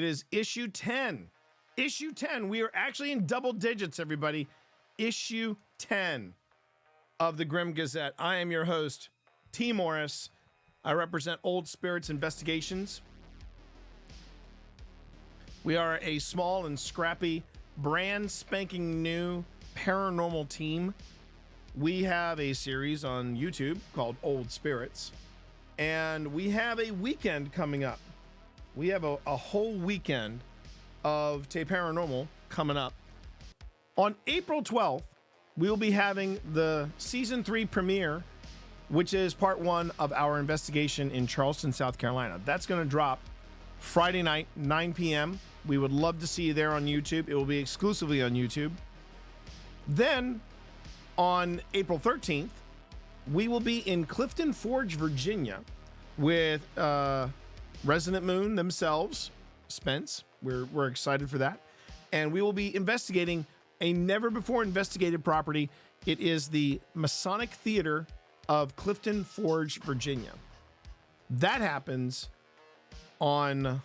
It is issue 10. Issue 10. We are actually in double digits, everybody. Issue 10 of the Grim Gazette. I am your host, T. Morris. I represent Old Spirits Investigations. We are a small and scrappy, brand spanking new paranormal team. We have a series on YouTube called Old Spirits, and we have a weekend coming up. We have a whole weekend of Tay Paranormal coming up. On April 12th, we will be having the season 3 premiere, which is part 1 of our investigation in Charleston, South Carolina. That's going to drop Friday night, 9 p.m. We would love to see you there on YouTube. It will be exclusively on YouTube. Then, on April 13th, we will be in Clifton Forge, Virginia, with Resident Moon themselves, Spence. We're excited for that. And we will be investigating a never-before-investigated property. It is the Masonic Theater of Clifton Forge, Virginia. That happens on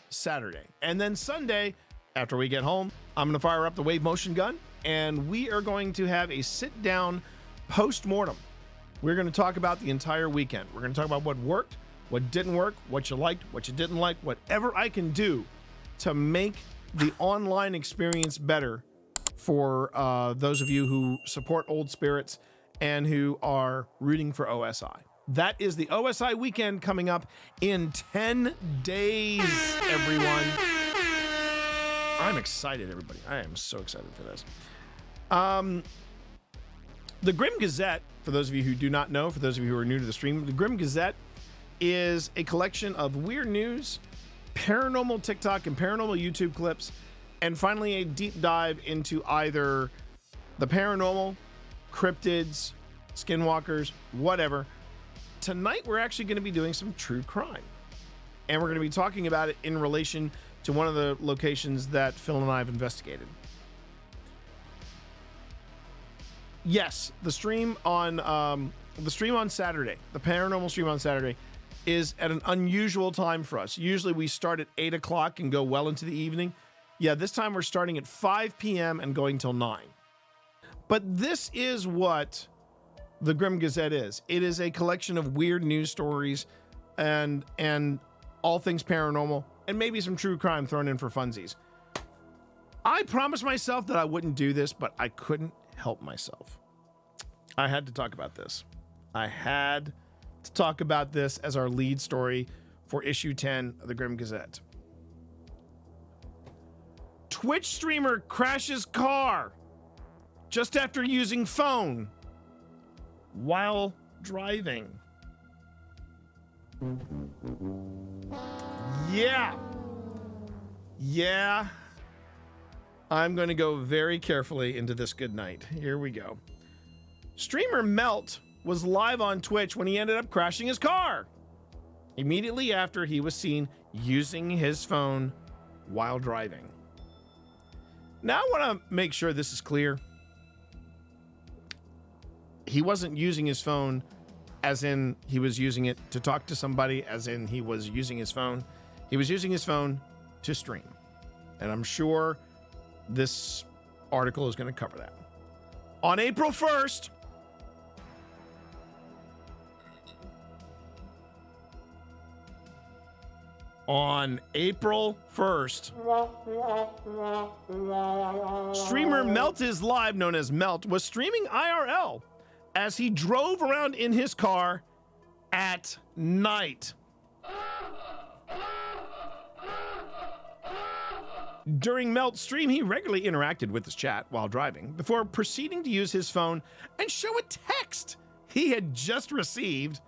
Saturday. And then Sunday, after we get home, I'm going to fire up the wave motion gun, and we are going to have a sit-down post-mortem. We're going to talk about the entire weekend. We're going to talk about what worked, what didn't work, what you liked, what you didn't like, whatever I can do to make the online experience better for those of you who support Old Spirits and who are rooting for OSI. That is the OSI weekend coming up in 10 days, everyone. I'm excited, everybody. I am so excited for this. The Grim Gazette, for those of you who do not know, for those of you who are new to the stream, the Grim Gazette is a collection of weird news, paranormal TikTok and paranormal YouTube clips, and finally a deep dive into either the paranormal, cryptids, skinwalkers, whatever. Tonight, we're actually going to be doing some true crime. And we're going to be talking about it in relation to one of the locations that Phil and I have investigated. Yes, the stream on Saturday, the paranormal stream on Saturday, is at an unusual time for us. Usually we start at 8 o'clock and go well into the evening. Yeah, this time we're starting at 5 p.m. and going till 9. But this is what the Grim Gazette is. It is a collection of weird news stories and all things paranormal, and maybe some true crime thrown in for funsies. I promised myself that I wouldn't do this, but I couldn't help myself. I had to talk about this. I had to talk about this as our lead story for issue 10 of the Grim Gazette. Twitch streamer crashes car just after using phone while driving. Yeah. I'm going to go very carefully into this good night. Here we go. Streamer Melt was live on Twitch when he ended up crashing his car immediately after he was seen using his phone while driving. Now I want to make sure this is clear. He wasn't using his phone as in he was using it to talk to somebody, as in he was using his phone. He was using his phone to stream. And I'm sure this article is going to cover that. On April 1st, streamer Melt is Live, known as Melt, was streaming IRL as he drove around in his car at night. During Melt's stream, he regularly interacted with his chat while driving before proceeding to use his phone and show a text he had just received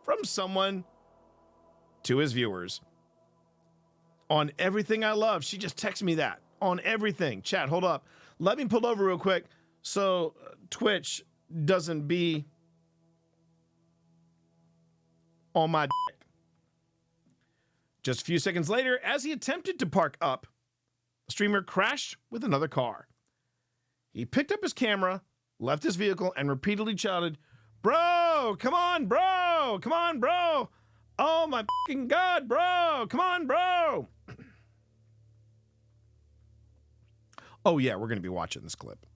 from someone to his viewers. On everything I love, she just texted me that. On everything. Chat, hold up. Let me pull over real quick so Twitch doesn't be on my dick. Just a few seconds later, as he attempted to park up, the streamer crashed with another car. He picked up his camera, left his vehicle, and repeatedly shouted, "Bro, come on, bro! Come on, bro! Oh my fucking God, bro! Come on, bro!" Oh yeah, we're going to be watching this clip.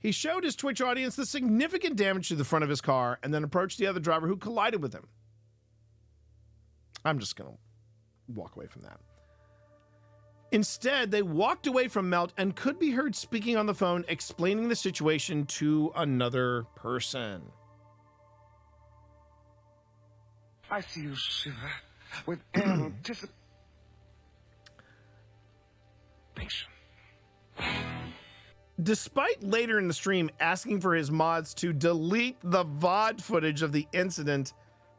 He showed his Twitch audience the significant damage to the front of his car and then approached the other driver who collided with him. I'm just going to walk away from that. Instead, they walked away from Melt and could be heard speaking on the phone, explaining the situation to another person. I see you shiver with anticipation. Despite later in the stream asking for his mods to delete the VOD footage of the incident,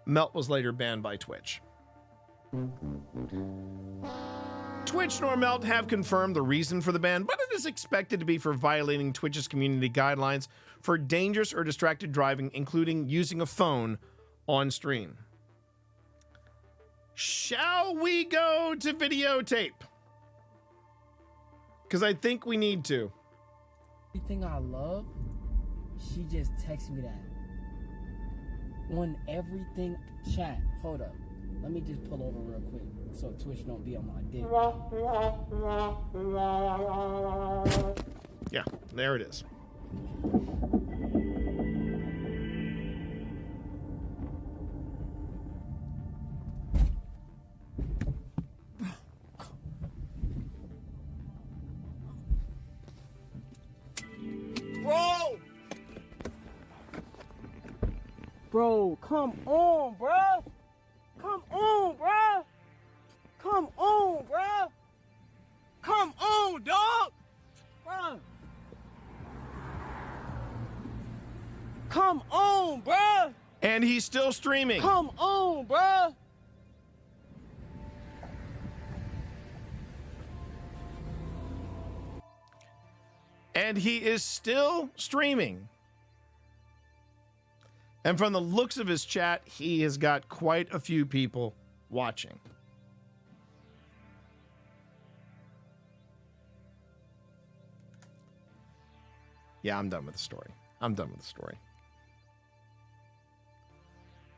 Melt was later banned by Twitch. Twitch nor Melt have confirmed the reason for the ban, but it is expected to be for violating Twitch's community guidelines for dangerous or distracted driving, including using a phone on stream. Shall we go to videotape? Because I think we need to. Everything I love, she just texted me that. On everything, chat, hold up. Let me just pull over real quick so Twitch don't be on my dick. Yeah, there it is. Bro, come on, bro. Come on, bro. Come on, bro. Come on, dog. Bro. Come on, bro. And he's still streaming. Come on, bro. And he is still streaming. And from the looks of his chat, he has got quite a few people watching. Yeah, I'm done with the story. I'm done with the story.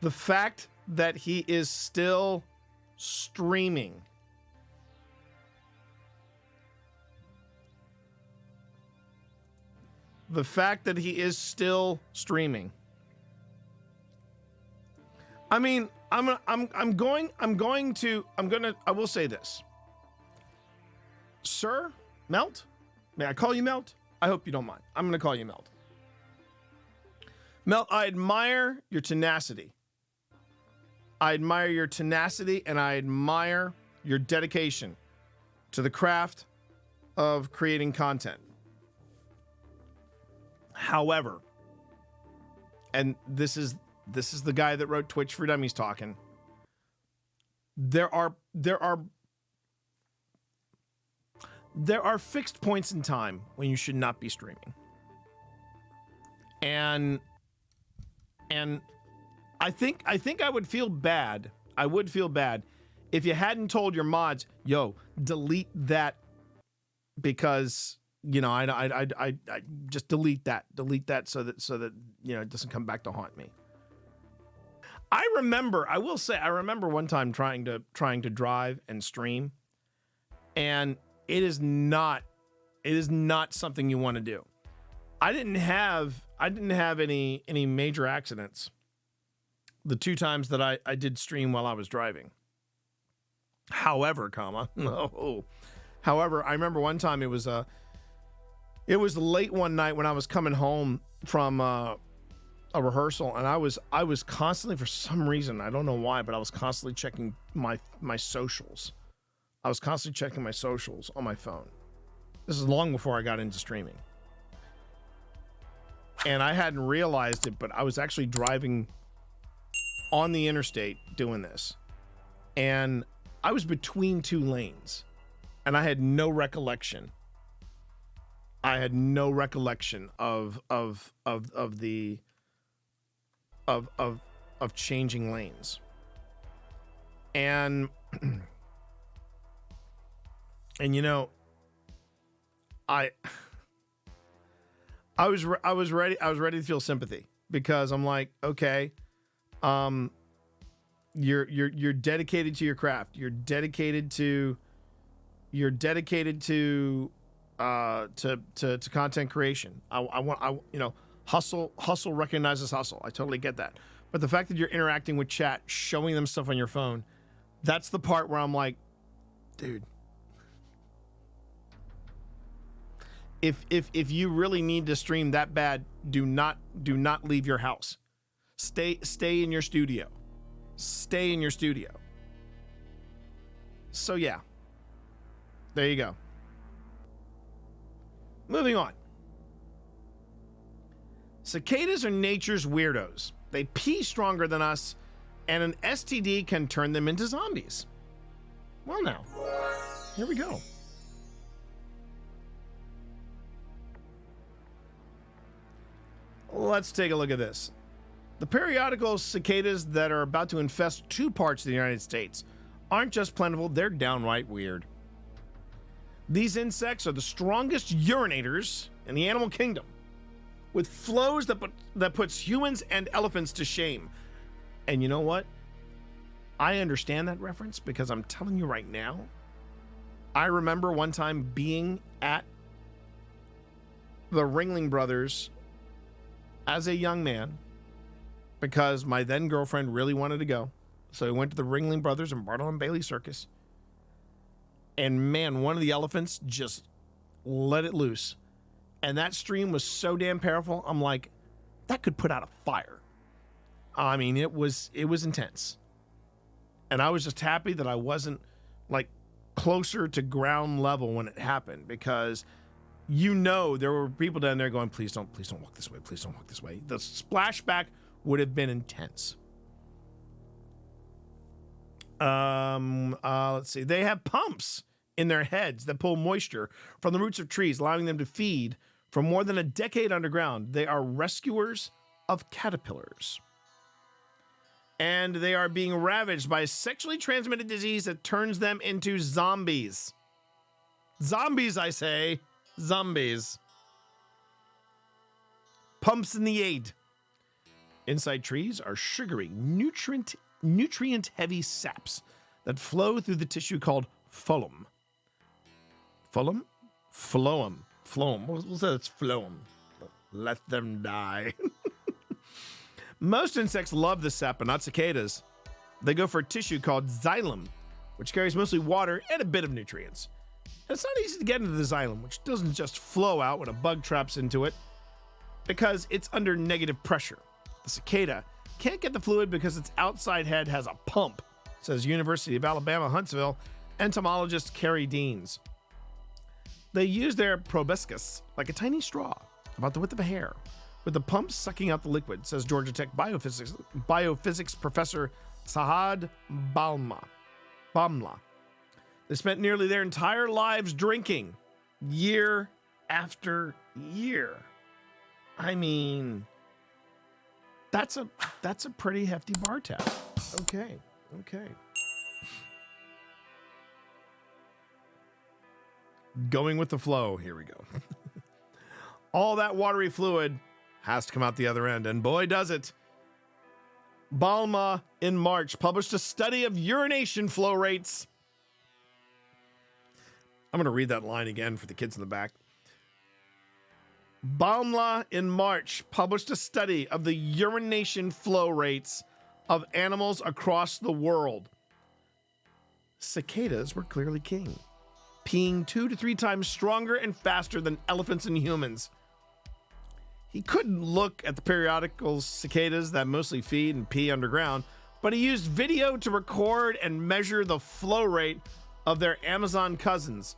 The fact that he is still streaming. The fact that he is still streaming. I mean, I will say this. Sir, Melt? May I call you Melt? I hope you don't mind. I'm going to call you Melt. Melt, I admire your tenacity. I admire your tenacity and I admire your dedication to the craft of creating content. However, and this is the guy that wrote Twitch for Dummies talking. There are fixed points in time when you should not be streaming. And I think I would feel bad. I would feel bad if you hadn't told your mods, yo, delete that because I just delete that so that it doesn't come back to haunt me. I remember one time trying to drive and stream, and it is not something you want to do. I didn't have any major accidents the two times that I did stream while I was driving. However, I remember one time it was late one night when I was coming home from a rehearsal, and I was constantly, for some reason, I don't know why, but I was constantly checking my socials. I was constantly checking my socials on my phone. This is long before I got into streaming. And I hadn't realized it, but I was actually driving on the interstate doing this. And I was between two lanes, and I had no recollection. Of changing lanes. And I was ready to feel sympathy, because I'm like, okay, you're dedicated to your craft. You're dedicated to to content creation. Hustle recognizes hustle. I totally get that. But the fact that you're interacting with chat, showing them stuff on your phone, that's the part where I'm like, dude, if you really need to stream that bad, do not leave your house. Stay in your studio. Stay in your studio. So yeah. There you go. Moving on. Cicadas are nature's weirdos. They pee stronger than us, and an STD can turn them into zombies. Well, now, here we go. Let's take a look at this. The periodical cicadas that are about to infest 2 parts of the United States aren't just plentiful, they're downright weird. These insects are the strongest urinators in the animal kingdom, with flows that puts humans and elephants to shame. And you know what? I understand that reference because I'm telling you right now, I remember one time being at the Ringling Brothers as a young man because my then girlfriend really wanted to go. So we went to the Ringling Brothers and Bartle and Bailey Circus. And man, one of the elephants just let it loose. And that stream was so damn powerful. I'm like, that could put out a fire. I mean, it was intense. And I was just happy that I wasn't like closer to ground level when it happened, because there were people down there going, please don't walk this way. Please don't walk this way. The splashback would have been intense. Let's see. They have pumps in their heads that pull moisture from the roots of trees, allowing them to feed for more than a decade underground. They are rescuers of caterpillars. And they are being ravaged by a sexually transmitted disease that turns them into zombies. Zombies, I say. Zombies. Pumps in the aid. Inside trees are sugary, nutrient-heavy saps that flow through the tissue called phloem. Phloem? Phloem. Phloem. We'll say it's phloem. Let them die. Most insects love the sap, but not cicadas. They go for a tissue called xylem, which carries mostly water and a bit of nutrients. And it's not easy to get into the xylem, which doesn't just flow out when a bug traps into it, because it's under negative pressure. The cicada can't get the fluid because its outside head has a pump, says University of Alabama, Huntsville entomologist Carrie Deans. They use their proboscis like a tiny straw, about the width of a hair, with the pump sucking out the liquid, says Georgia Tech biophysics professor Sahad Bamla. They spent nearly their entire lives drinking, year after year. I mean, that's a pretty hefty bar tab. Okay. Going with the flow. Here we go. All that watery fluid has to come out the other end, and boy, does it. Balma in March published a study of urination flow rates. I'm going to read that line again for the kids in the back. Balma in March published a study of the urination flow rates of animals across the world. Cicadas were clearly king, peeing 2 to 3 times stronger and faster than elephants and humans. He couldn't look at the periodical cicadas that mostly feed and pee underground, but he used video to record and measure the flow rate of their Amazon cousins,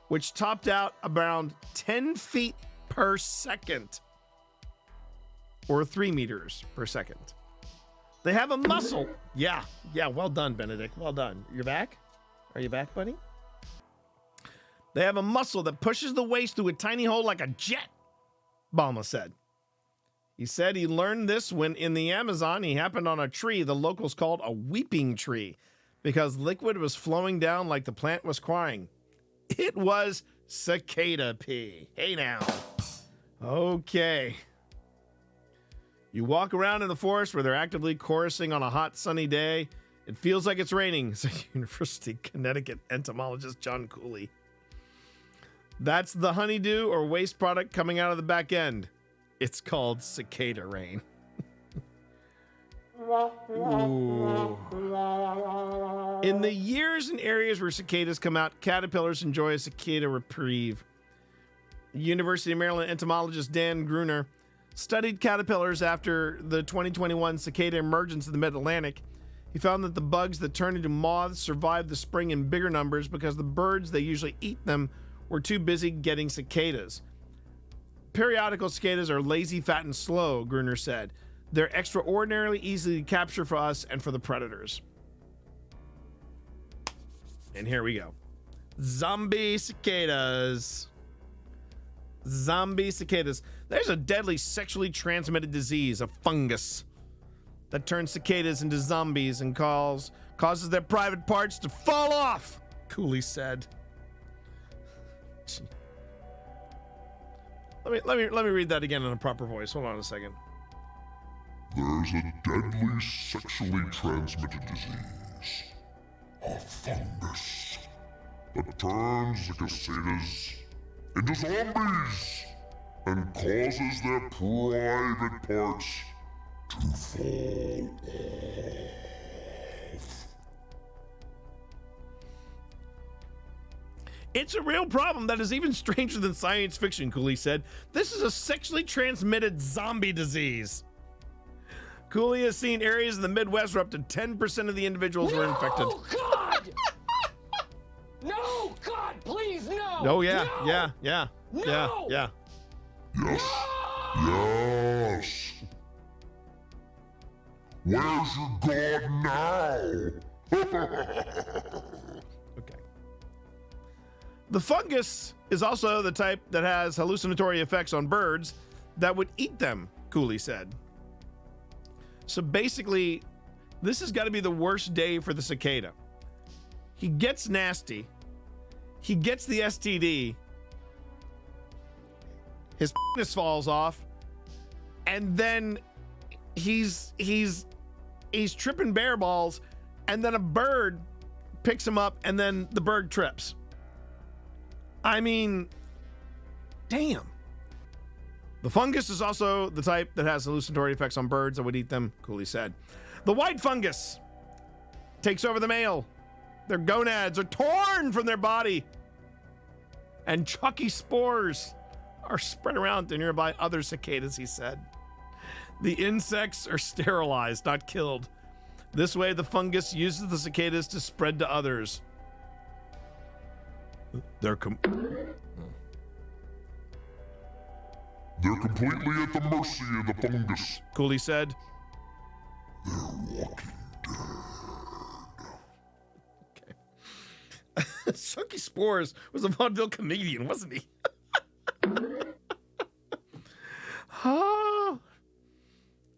which topped out around 10 feet per second, or 3 meters per second. They have a muscle. Yeah, well done, Benedict. Well done. You're back? Are you back, buddy? They have a muscle that pushes the waste through a tiny hole like a jet, Balma said. He said he learned this when in the Amazon he happened on a tree the locals called a weeping tree because liquid was flowing down like the plant was crying. It was cicada pee. Hey now. Okay. You walk around in the forest where they're actively chorusing on a hot sunny day. It feels like it's raining, said University of Connecticut entomologist John Cooley. That's the honeydew or waste product coming out of the back end. It's called cicada rain. Ooh. In the years and areas where cicadas come out, caterpillars enjoy a cicada reprieve. University of Maryland entomologist Dan Gruner studied caterpillars after the 2021 cicada emergence in the mid-Atlantic. He found that the bugs that turn into moths survived the spring in bigger numbers because the birds that usually eat them were too busy getting cicadas. Periodical cicadas are lazy, fat, and slow, Gruner said. They're extraordinarily easy to capture for us and for the predators. And here we go. Zombie cicadas. Zombie cicadas. There's a deadly sexually transmitted disease, a fungus, that turns cicadas into zombies and causes their private parts to fall off, Cooley said. Let me read that again in a proper voice. Hold on a second. There's a deadly sexually transmitted disease, a fungus, that turns the cicadas into zombies and causes their private parts to fall off. It's a real problem that is even stranger than science fiction, Cooley said. This is a sexually transmitted zombie disease. Cooley has seen areas in the Midwest where up to 10% of the individuals were infected. Oh, God! No, God, please, no! Oh, yeah, no! yeah. No! Yes. Yes. Where's your God now? Okay. The fungus is also the type that has hallucinatory effects on birds that would eat them, Cooley said. So basically, this has got to be the worst day for the cicada. He gets nasty. He gets the STD. His penis falls off, and then he's tripping bear balls, and then a bird picks him up, and then the bird trips. I mean, damn. The fungus is also the type that has hallucinatory effects on birds that would eat them, Cooley said. The white fungus takes over the male. Their gonads are torn from their body, and chalky spores are spread around to nearby other cicadas, he said. The insects are sterilized, not killed. This way, the fungus uses the cicadas to spread to others. They're completely at the mercy of the fungus. Cooley said. They're walking dead. Okay. Chunky Spores was a vaudeville comedian, wasn't he?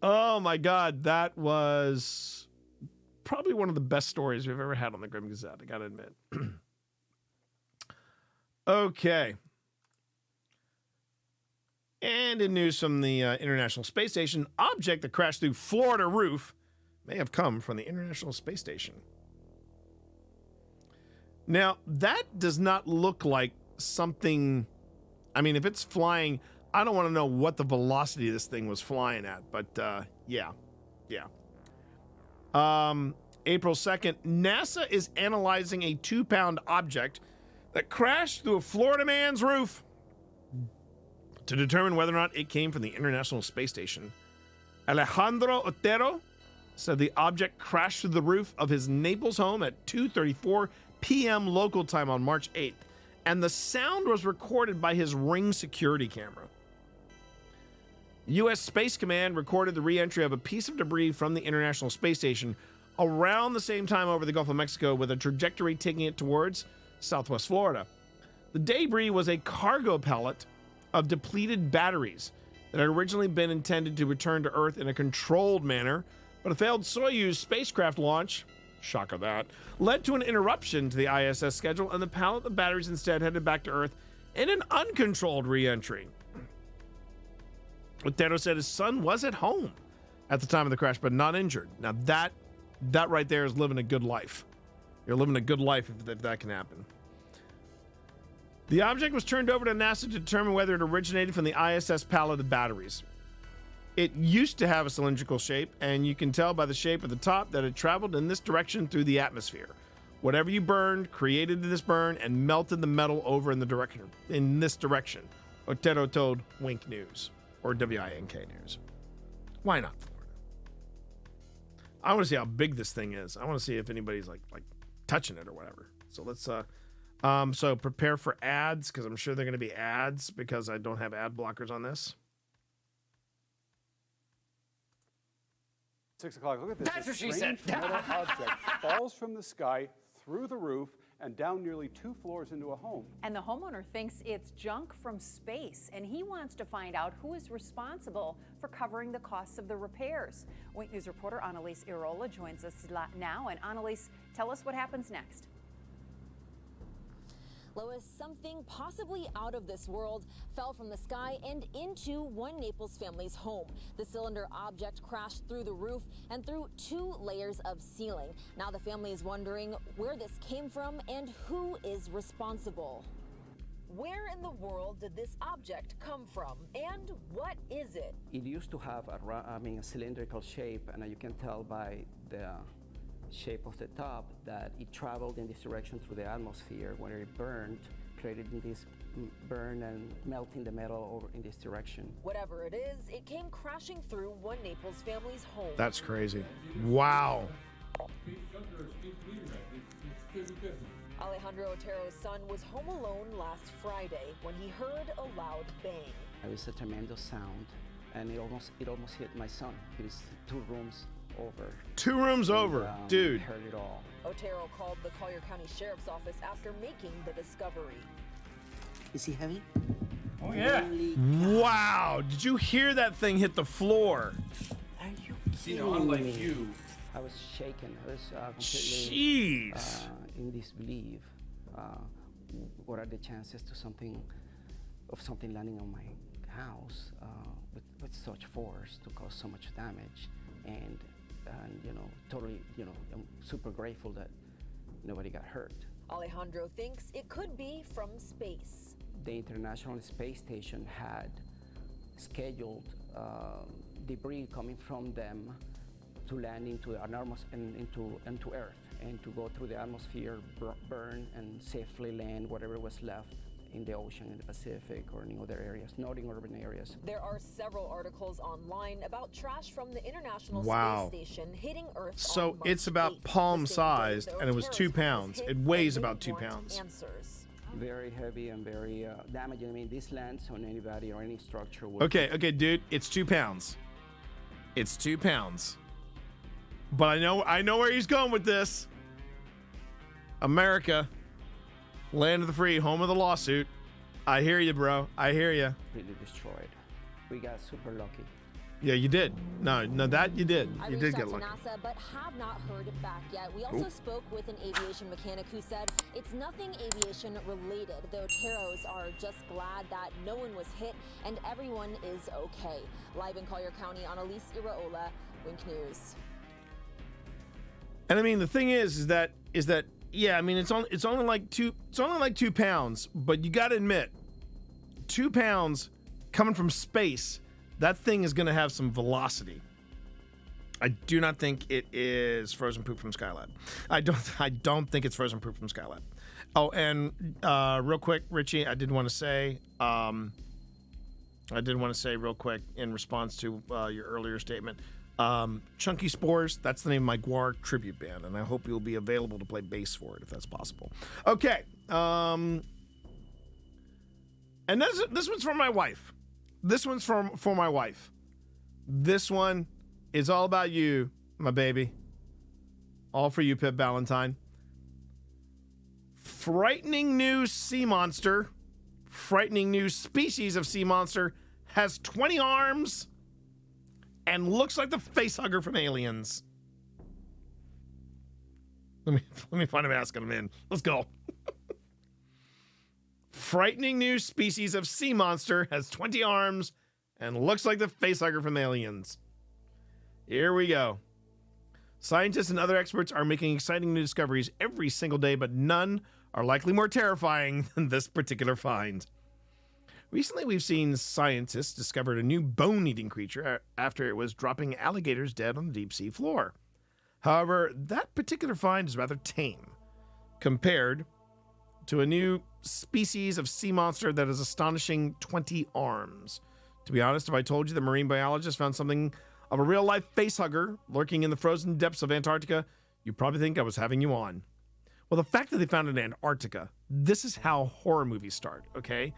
Oh my God, that was probably one of the best stories we've ever had on the Grim Gazette, I gotta admit. Okay. And in news from the International Space Station, object that crashed through Florida roof may have come from the International Space Station. Now, that does not look like something... I mean, if it's flying, I don't want to know what the velocity of this thing was flying at, but yeah. April 2nd, NASA is analyzing a 2-pound object that crashed through a Florida man's roof to determine whether or not it came from the International Space Station. Alejandro Otero said the object crashed through the roof of his Naples home at 2:34 p.m. local time on March 8th, and the sound was recorded by his Ring security camera. U.S. Space Command recorded the re-entry of a piece of debris from the International Space Station around the same time over the Gulf of Mexico, with a trajectory taking it towards Southwest Florida. The debris was a cargo pellet of depleted batteries that had originally been intended to return to Earth in a controlled manner, but a failed Soyuz spacecraft launch, shock of that, led to an interruption to the ISS schedule, and the pallet of batteries instead headed back to Earth in an uncontrolled re-entry. Otero said his son was at home at the time of the crash, but not injured. Now that right there is living a good life. You're living a good life if that can happen. The object was turned over to NASA to determine whether it originated from the ISS pallet of batteries. It used to have a cylindrical shape, and you can tell by the shape of the top that it traveled in this direction through the atmosphere. Whatever you burned created this burn and melted the metal over in this direction. Otero told Wink News, or WINK News. Why not Florida? I want to see how big this thing is. I want to see if anybody's like touching it or whatever. So let's so prepare for ads, because I'm sure they're going to be ads because I don't have ad blockers on this. 6 o'clock. Look at this. That's what she said. Metal object falls from the sky through the roof and down nearly 2 floors into a home. And the homeowner thinks it's junk from space, and he wants to find out who is responsible for covering the costs of the repairs. Wink News reporter Annalise Irola joins us now. And Annalise, tell us what happens next. Lois, something possibly out of this world fell from the sky and into one Naples family's home. The cylinder object crashed through the roof and through 2 layers of ceiling. Now the family is wondering where this came from and who is responsible. Where in the world did this object come from, and what is it? It used to have a cylindrical shape, and you can tell by the shape of the top that it traveled in this direction through the atmosphere. When it burned, created this burn and melting the metal over in this direction. Whatever it is, it came crashing through one Naples family's home. That's crazy. Wow. Alejandro Otero's son was home alone last Friday when he heard a loud bang. It was a tremendous sound, and it almost hit my son. He was 2 rooms over. 2 rooms over, dude. Heard it all. Otero called the Collier County Sheriff's Office after making the discovery. Is he heavy? Oh, yeah. Wow. Did you hear that thing hit the floor? Are you See, now, unlike you, I was shaken. I was completely Jeez. In disbelief. What are the chances of something landing on my house with such force to cause so much damage? And totally, I'm super grateful that nobody got hurt. Alejandro thinks it could be from space. The International Space Station had scheduled debris coming from them to land into Earth and to go through the atmosphere, burn, and safely land whatever was left in the ocean, in the Pacific, or in other areas, not in urban areas. There are several articles online about trash from the International Space Station hitting Earth. So it's about palm-sized, and it was 2 pounds. It weighs about 2 pounds. Answers. Very heavy and very damaging. I mean, this lands on anybody or any structure. Would Okay, dude. It's 2 pounds. It's 2 pounds. But I know where he's going with this. America, land of the free, home of the lawsuit. I hear you, bro. I hear you. Really destroyed. We got super lucky. Yeah, you did. No, that you did. I You reached did get out lucky. to NASA, but have not heard back yet. We also spoke with an aviation mechanic who said it's nothing aviation related. The Oteros are just glad that no one was hit and everyone is okay. Live in Collier County, Annalise Iraola, Wink News. And I mean, the thing is that yeah, I mean, it's only like 2 pounds, but you got to admit, 2 pounds coming from space, that thing is going to have some velocity. I do not think it is frozen poop from Skylab. I don't think it's frozen poop from Skylab. Oh, and real quick, Richie, I did want to say real quick in response to your earlier statement. Chunky Spores, that's the name of my Guar tribute band, and I hope you'll be available to play bass for it if that's possible. Okay. And this one's for my wife. This one's for my wife. This one is all about you, my baby. All for you, Pip Valentine. Frightening new sea monster, frightening new species of sea monster has 20 arms and looks like the facehugger from Aliens. Let me find him asking him in. Let's go. Frightening new species of sea monster has 20 arms and looks like the facehugger from Aliens. Here we go. Scientists and other experts are making exciting new discoveries every single day, but none are likely more terrifying than this particular find. Recently, we've seen scientists discovered a new bone-eating creature after it was dropping alligators dead on the deep-sea floor. However, that particular find is rather tame compared to a new species of sea monster that has astonishing 20 arms. To be honest, if I told you the marine biologist found something of a real-life facehugger lurking in the frozen depths of Antarctica, you'd probably think I was having you on. Well, the fact that they found it in Antarctica, this is how horror movies start, okay?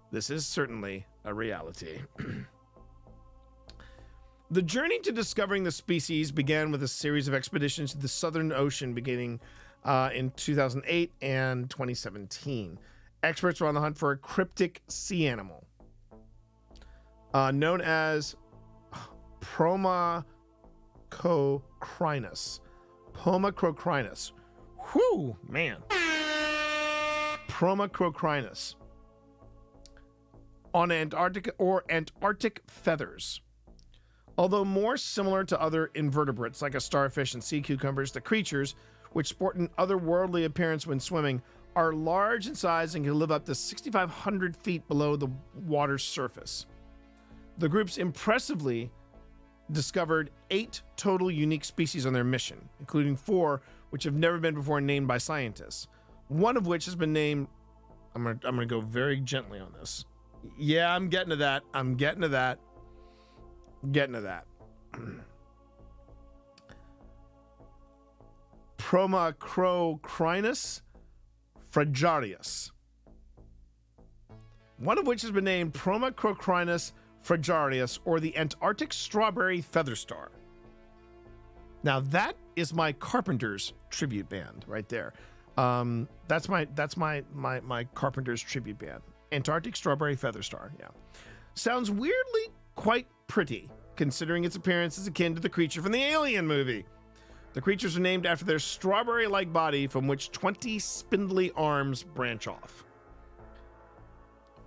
This is certainly a reality. The journey to discovering the species began with a series of expeditions to the Southern Ocean beginning in 2008 and 2017. Experts were on the hunt for a cryptic sea animal known as Pomacrocrinus. Pomacrocrinus. Whew, man. Pomacrocrinus. On Antarctica or Antarctic feathers. Although more similar to other invertebrates like a starfish and sea cucumbers, the creatures, which sport an otherworldly appearance when swimming, are large in size and can live up to 6,500 feet below the water's surface. The groups impressively discovered 8 total unique species on their mission, including 4 which have never been before named by scientists. One of which has been named, I'm gonna go very gently on this. Yeah, I'm getting to that. Pomacrocrinus fragarius. One of which has been named Pomacrocrinus fragarius, or the Antarctic strawberry feather star. Now that is my Carpenters tribute band right there. That's my Carpenters tribute band. Antarctic strawberry feather star. Yeah, sounds weirdly quite pretty, considering its appearance is akin to the creature from the Alien movie. The creatures are named after their strawberry-like body from which 20 spindly arms branch off.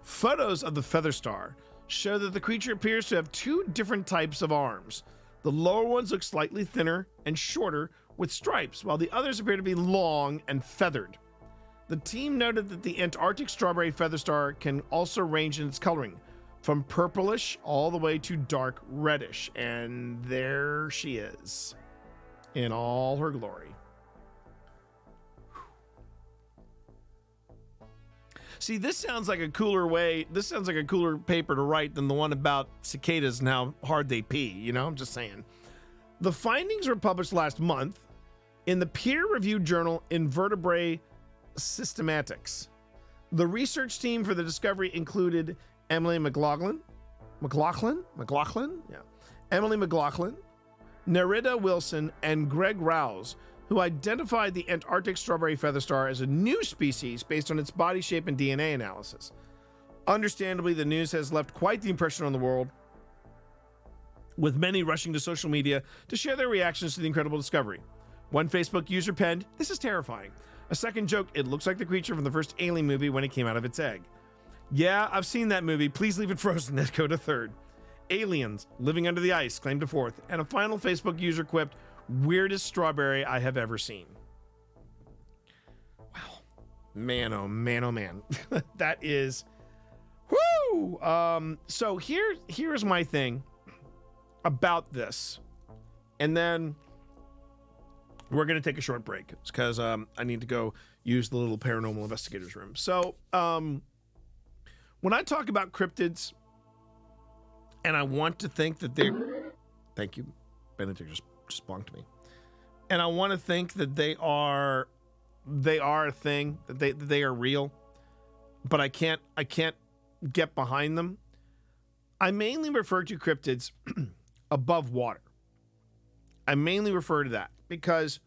Photos of the feather star show that the creature appears to have 2 different types of arms. The lower ones look slightly thinner and shorter with stripes, while the others appear to be long and feathered. The team noted that the Antarctic strawberry feather star can also range in its coloring, from purplish all the way to dark reddish. And there she is, in all her glory. See, this sounds like a cooler paper to write than the one about cicadas and how hard they pee, you know? I'm just saying. The findings were published last month in the peer-reviewed journal Invertebrate Systematics. The research team for the discovery included Emily McLaughlin, Nerida Wilson, and Greg Rouse, who identified the Antarctic strawberry feather star as a new species based on its body shape and DNA analysis. Understandably, the news has left quite the impression on the world, with many rushing to social media to share their reactions to the incredible discovery. One Facebook user penned, "This is terrifying." A second joked, "It looks like the creature from the first Alien movie when it came out of its egg." "Yeah, I've seen that movie. Please leave it frozen," echoed a third. "Aliens living under the ice," claimed a fourth. And a final Facebook user quipped, "Weirdest strawberry I have ever seen." Wow. Man, oh man, oh man. That is... Whoo! So here's my thing about this. And then we're going to take a short break because I need to go use the little paranormal investigators room. So when I talk about cryptids, and I want to think that they're... Thank you. Benedict just bonked me. And I want to think that they are a thing, that they are real, but I can't get behind them. I mainly refer to cryptids above water. I mainly refer to that because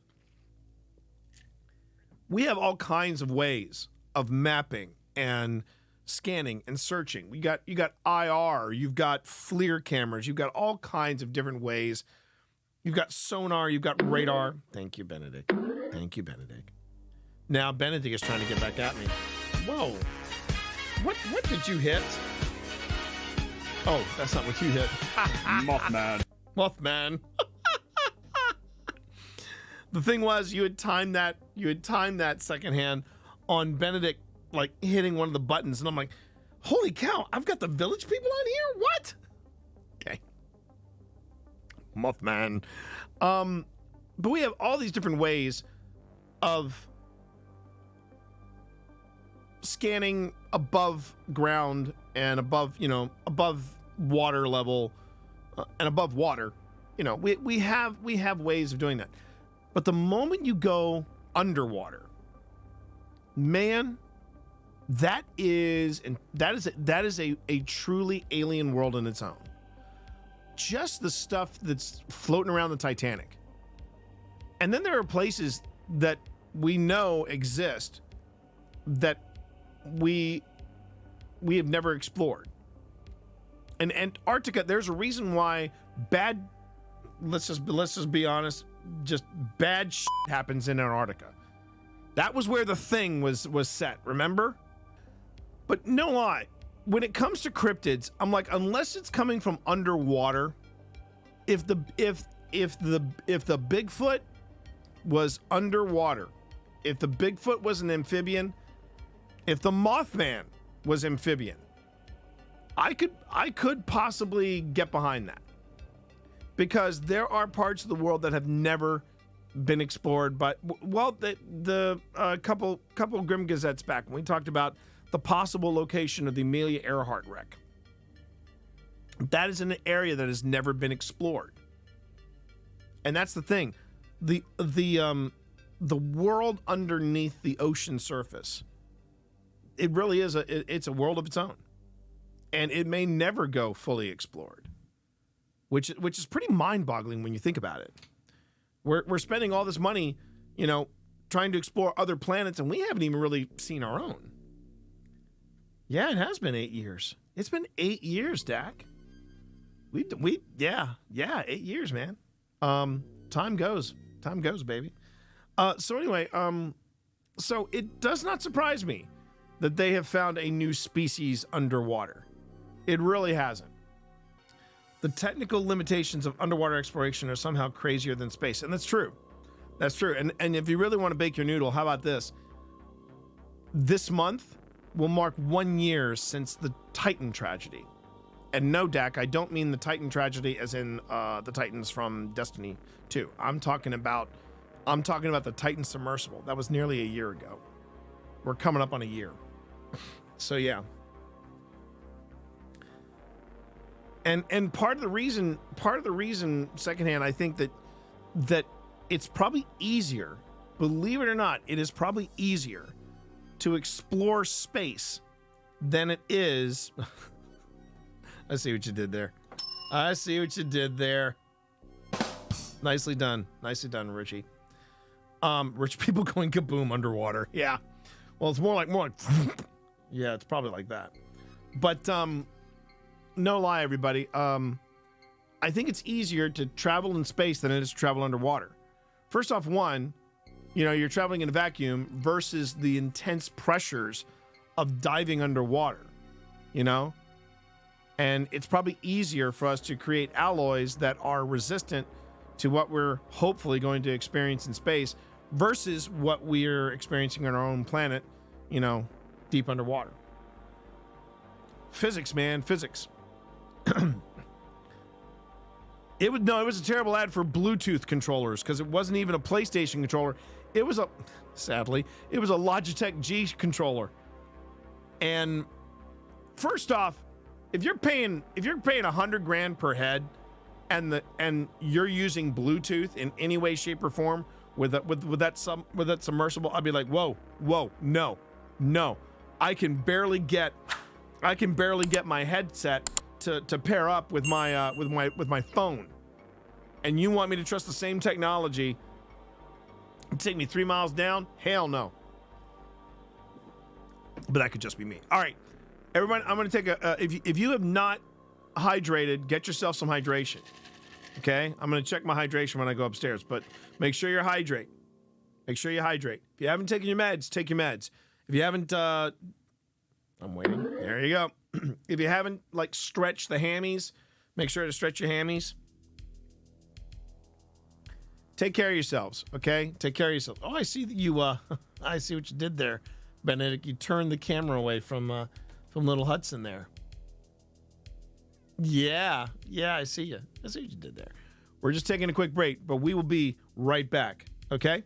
we have all kinds of ways of mapping and scanning and searching. You got IR, you've got FLIR cameras, you've got all kinds of different ways. You've got sonar, you've got radar. Thank you, Benedict. Thank you, Benedict. Now Benedict is trying to get back at me. Whoa. What did you hit? Oh, that's not what you hit. Mothman. Mothman. The thing was, you had timed that secondhand on Benedict, like hitting one of the buttons, and I'm like, holy cow, I've got the village people on here? What? Okay. Mothman. But we have all these different ways of scanning above ground and above water level and above water. You know, we have ways of doing that. But the moment you go underwater, man, that is a truly alien world in its own. Just the stuff that's floating around the Titanic. And then there are places that we know exist that we have never explored. In Antarctica, there's a reason why let's just be honest, just bad shit happens in Antarctica. That was where the thing was set, remember? But no lie, when it comes to cryptids, I'm like, unless it's coming from underwater, if the Bigfoot was underwater, if the Bigfoot was an amphibian, if the Mothman was amphibian, I could possibly get behind that. Because there are parts of the world that have never been explored, but the couple Grim Gazettes back when we talked about the possible location of the Amelia Earhart wreck. That is an area that has never been explored. And that's the thing. The world underneath the ocean surface, it really is it's a world of its own. And it may never go fully explored. Which is pretty mind-boggling when you think about it. We're spending all this money, trying to explore other planets, and we haven't even really seen our own. Yeah, it has been 8 years. It's been 8 years, Dak. Yeah, 8 years, man. Time goes, baby. So anyway, so it does not surprise me that they have found a new species underwater. It really hasn't. The technical limitations of underwater exploration are somehow crazier than space. And that's true. That's true. And if you really want to bake your noodle, how about this? This month will mark 1 year since the Titan tragedy. And no, Dak, I don't mean the Titan tragedy as in the Titans from Destiny 2. I'm talking about the Titan submersible. That was nearly a year ago. We're coming up on a year. So yeah. And part of the reason, secondhand, I think that it's probably easier, believe it or not, it is probably easier to explore space than it is. I see what you did there. Nicely done, Richie. Rich people going kaboom underwater. Yeah. Well, it's more like, yeah, it's probably like that. But, no lie, everybody. I think it's easier to travel in space than it is to travel underwater. First off, you're traveling in a vacuum versus the intense pressures of diving underwater, And it's probably easier for us to create alloys that are resistant to what we're hopefully going to experience in space versus what we're experiencing on our own planet, deep underwater. Physics, man, physics. It was a terrible ad for Bluetooth controllers because it wasn't even a PlayStation controller. It was a Logitech G controller. And first off, if you're paying $100,000 per head, and you're using Bluetooth in any way, shape, or form with that submersible, I'd be like, whoa, no, I can barely get my headset to pair up with my phone, and you want me to trust the same technology to take me 3 miles down? Hell no. But that could just be me. All right, everybody, I'm going to take if you have not hydrated, get yourself some hydration. Okay, I'm going to check my hydration when I go upstairs, but make sure you hydrate. If you haven't taken your meds, take your meds. If you haven't, I'm waiting. There you go. If you haven't stretched the hammies, make sure to stretch your hammies. take care of yourselves, okay? Take care of yourselves. Oh, I see that you, I see what you did there, Benedict. You turned the camera away from little Hudson there. Yeah, I see you. I see what you did there. We're just taking a quick break, but we will be right back, okay?